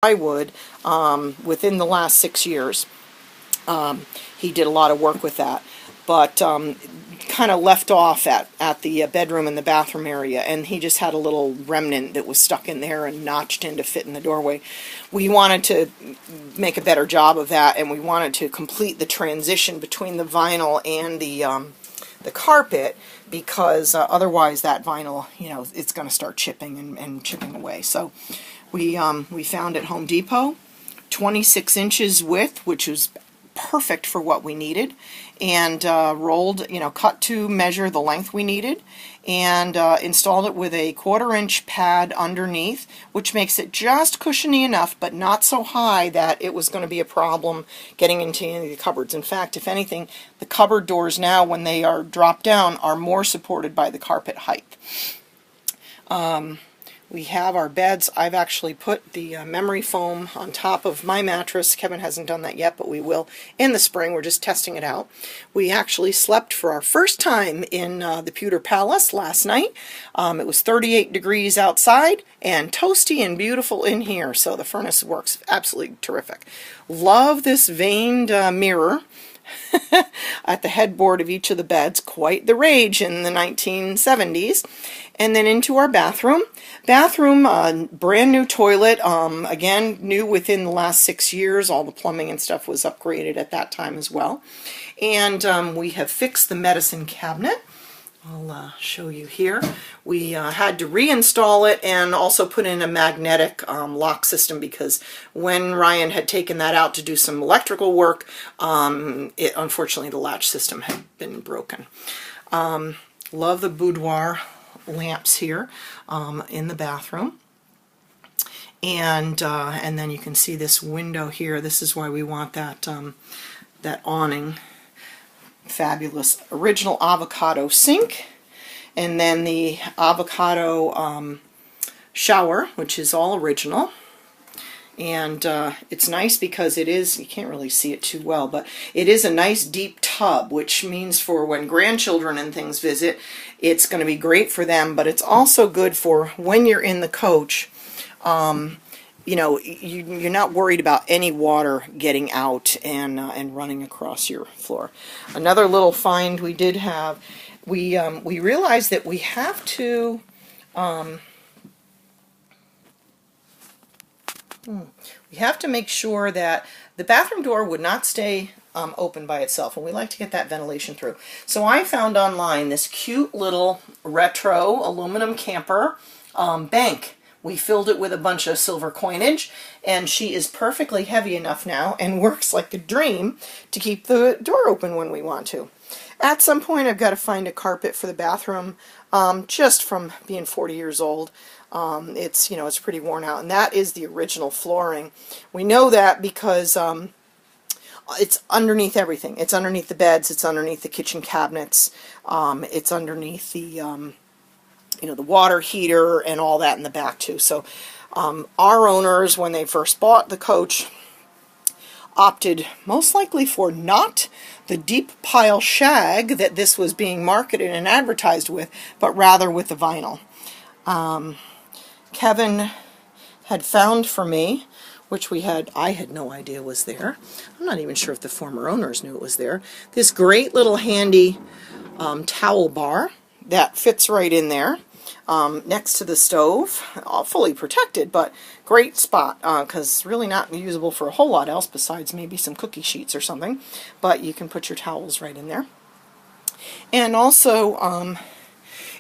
plywood within the last 6 years. He did a lot of work with that, but kind of left off at the bedroom and the bathroom area, and he just had a little remnant that was stuck in there and notched in to fit in the doorway. We wanted to make a better job of that, and we wanted to complete the transition between the vinyl and the carpet, because otherwise that vinyl, you know, it's going to start chipping and chipping away. So we found at Home Depot 26 inches width, which was perfect for what we needed, and rolled, you know, cut to measure the length we needed, and installed it with a 1/4 inch pad underneath, which makes it just cushiony enough but not so high that it was going to be a problem getting into any of the cupboards. In fact, if anything, the cupboard doors now, when they are dropped down, are more supported by the carpet height. We have our beds. I've actually put the memory foam on top of my mattress. Kevin hasn't done that yet, but we will in the spring. We're just testing it out. We actually slept for our first time in the Pewter Palace last night. It was 38 degrees outside and toasty and beautiful in here, so the furnace works absolutely terrific. Love this veined mirror at the headboard of each of the beds. Quite the rage in the 1970s. And then into our bathroom. Brand new toilet, again, new within the last 6 years. All the plumbing and stuff was upgraded at that time as well. And we have fixed the medicine cabinet. I'll show you here. We had to reinstall it and also put in a magnetic lock system, because when Ryan had taken that out to do some electrical work, unfortunately the latch system had been broken. Love the boudoir lamps here in the bathroom. And then you can see this window here. This is why we want that, that awning. Fabulous original avocado sink, and then the avocado shower, which is all original. And it's nice because it is, you can't really see it too well, but it is a nice deep tub, which means for when grandchildren and things visit, it's going to be great for them, but it's also good for when you're in the coach. You know, you're not worried about any water getting out and running across your floor. Another little find we did have, we realized that we have to make sure that the bathroom door would not stay open by itself, and we like to get that ventilation through. So I found online this cute little retro aluminum camper bank. We filled it with a bunch of silver coinage, and she is perfectly heavy enough now and works like a dream to keep the door open when we want to. At some point I've got to find a carpet for the bathroom, just from being 40 years old. It's, you know, it's pretty worn out, and that is the original flooring. We know that because it's underneath everything. It's underneath the beds, it's underneath the kitchen cabinets, it's underneath the you know, the water heater and all that in the back too. So our owners, when they first bought the coach, opted most likely for not the deep pile shag that this was being marketed and advertised with, but rather with the vinyl. Kevin had found for me, which I had no idea was there. I'm not even sure if the former owners knew it was there. This great little handy towel bar that fits right in there. Next to the stove, all fully protected, but great spot, because really not usable for a whole lot else besides maybe some cookie sheets or something, but you can put your towels right in there. And also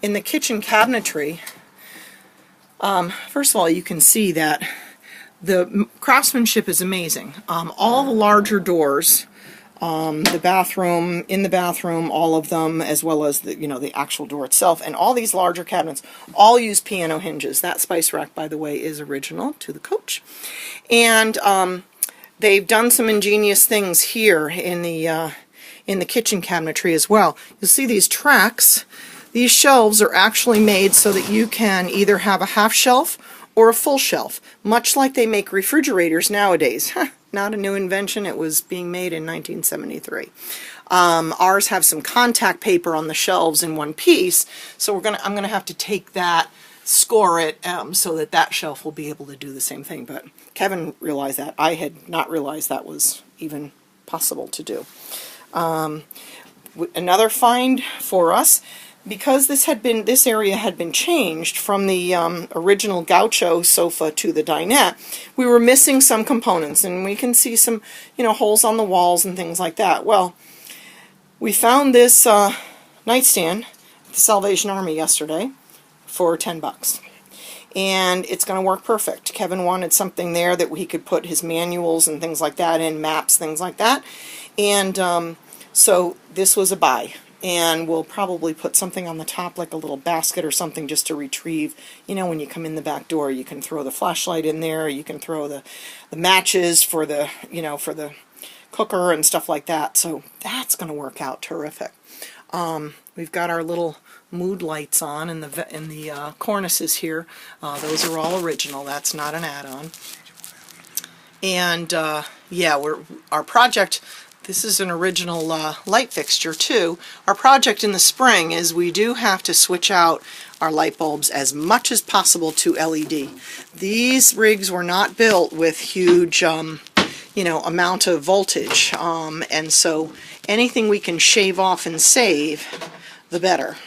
in the kitchen cabinetry, first of all, you can see that the craftsmanship is amazing. All the larger doors, the bathroom, in the bathroom, all of them, as well as the, you know, the actual door itself, and all these larger cabinets all use piano hinges. That spice rack, by the way, is original to the coach. And they've done some ingenious things here in the kitchen cabinetry as well. You'll see these tracks. These shelves are actually made so that you can either have a half shelf or a full shelf, much like they make refrigerators nowadays. Not a new invention, it was being made in 1973. Ours have some contact paper on the shelves in one piece, so I'm gonna have to take that score it so that that shelf will be able to do the same thing. But Kevin realized that. I had not realized that was even possible to do. Another find for us, because this area had been changed from the original gaucho sofa to the dinette, we were missing some components, and we can see some, holes on the walls and things like that. Well, we found this nightstand at the Salvation Army yesterday for $10. And it's going to work perfect. Kevin wanted something there that he could put his manuals and things like that in, maps, things like that. And so this was a buy. And we'll probably put something on the top, like a little basket or something, just to retrieve, when you come in the back door, you can throw the flashlight in there, you can throw the matches for the, for the cooker and stuff like that. So that's going to work out terrific. We've got our little mood lights on in the cornices here. Those are all original. That's not an add-on. And yeah, our project. This is an original light fixture too. Our project in the spring is we do have to switch out our light bulbs as much as possible to LED. These rigs were not built with huge, amount of voltage, and so anything we can shave off and save, the better.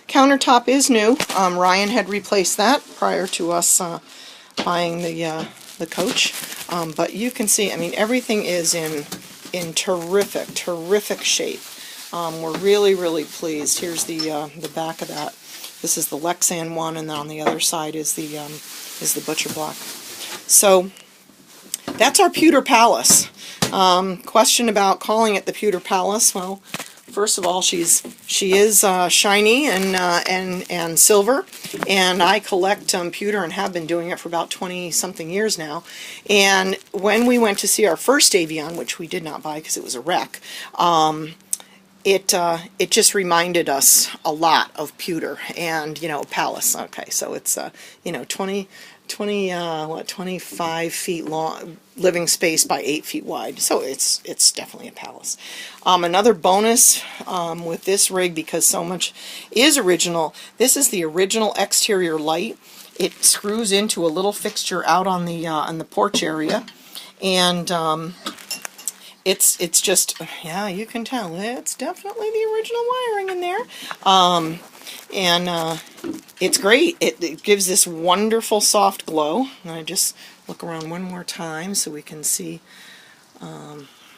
Countertop is new. Ryan had replaced that prior to us buying the coach, but you can see, everything is in terrific shape. We're really pleased. Here's the back of that. This is the Lexan one, and then on the other side is the Butcher Block. So that's our Pewter Palace. Question about calling it the Pewter Palace. Well, first of all, she is shiny and silver, and I collect pewter and have been doing it for about 20-something years now. And when we went to see our first Avion, which we did not buy because it was a wreck, it just reminded us a lot of pewter and Palace. Okay, so it's 25 feet long, living space by 8 feet wide. So it's definitely a palace. Another bonus with this rig, because so much is original, this is the original exterior light. It screws into a little fixture out on the porch area, and it's just, yeah, you can tell it's definitely the original wiring in there. And it's great. It gives this wonderful soft glow. And I just look around one more time so we can see,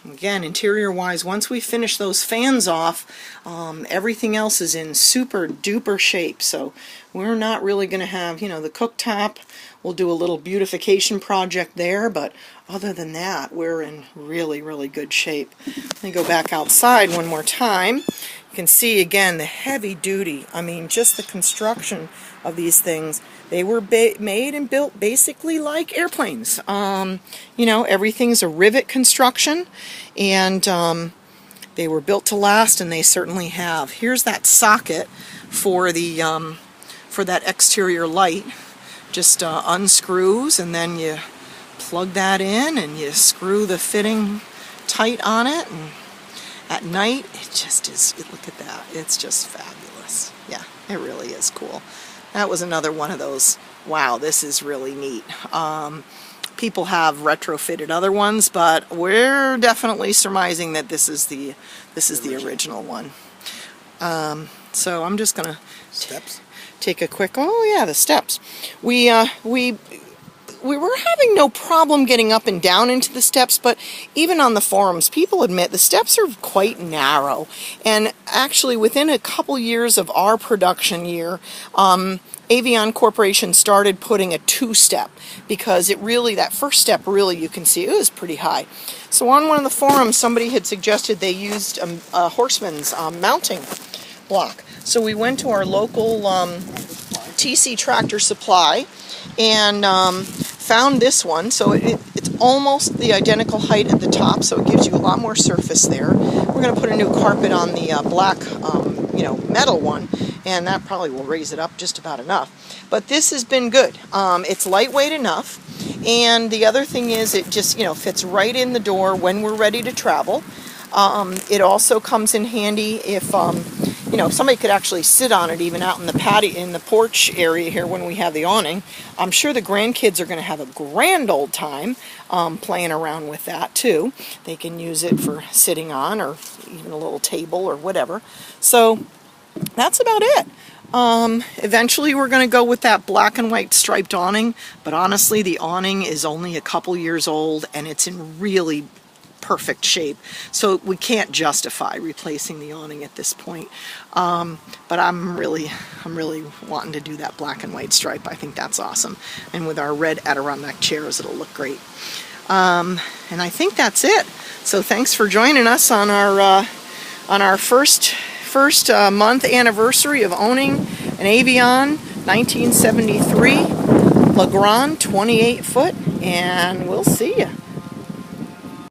again, interior-wise, once we finish those fans off, everything else is in super duper shape. So we're not really going to have, the cooktop. We'll do a little beautification project there, but other than that, we're in really good shape. Let me go back outside one more time. You can see again the heavy duty, just the construction of these things. They were made and built basically like airplanes. Everything's a rivet construction, and they were built to last, and they certainly have. Here's that socket for that exterior light. Just unscrews, and then you plug that in and you screw the fitting tight on it, and at night it just is, look at that, it's just fabulous. Yeah, it really is cool. That was another one of those, wow, this is really neat. People have retrofitted other ones, but we're definitely surmising that this is the original one. So I'm just gonna take a quick, oh yeah, the steps. We were having no problem getting up and down into the steps, but even on the forums, people admit the steps are quite narrow. And actually, within a couple years of our production year, Avion Corporation started putting a two-step, because that first step, really, you can see, it was pretty high. So on one of the forums, somebody had suggested they used a Horseman's mounting block. So we went to our local TC Tractor Supply and found this one. So it's almost the identical height at the top, so it gives you a lot more surface there. We're going to put a new carpet on the black, metal one, and that probably will raise it up just about enough. But this has been good. It's lightweight enough, and the other thing is it just, fits right in the door when we're ready to travel. It also comes in handy if you know, somebody could actually sit on it even out in the patio, in the porch area here when we have the awning. I'm sure the grandkids are going to have a grand old time playing around with that too. They can use it for sitting on, or even a little table or whatever. So that's about it. Eventually we're going to go with that black and white striped awning, but honestly the awning is only a couple years old and it's in really perfect shape, so we can't justify replacing the awning at this point. But I'm really wanting to do that black and white stripe. I think that's awesome, and with our red Adirondack chairs it'll look great. And I think that's it. So thanks for joining us on our first month anniversary of owning an Avion 1973 Legrand 28 foot, and we'll see you.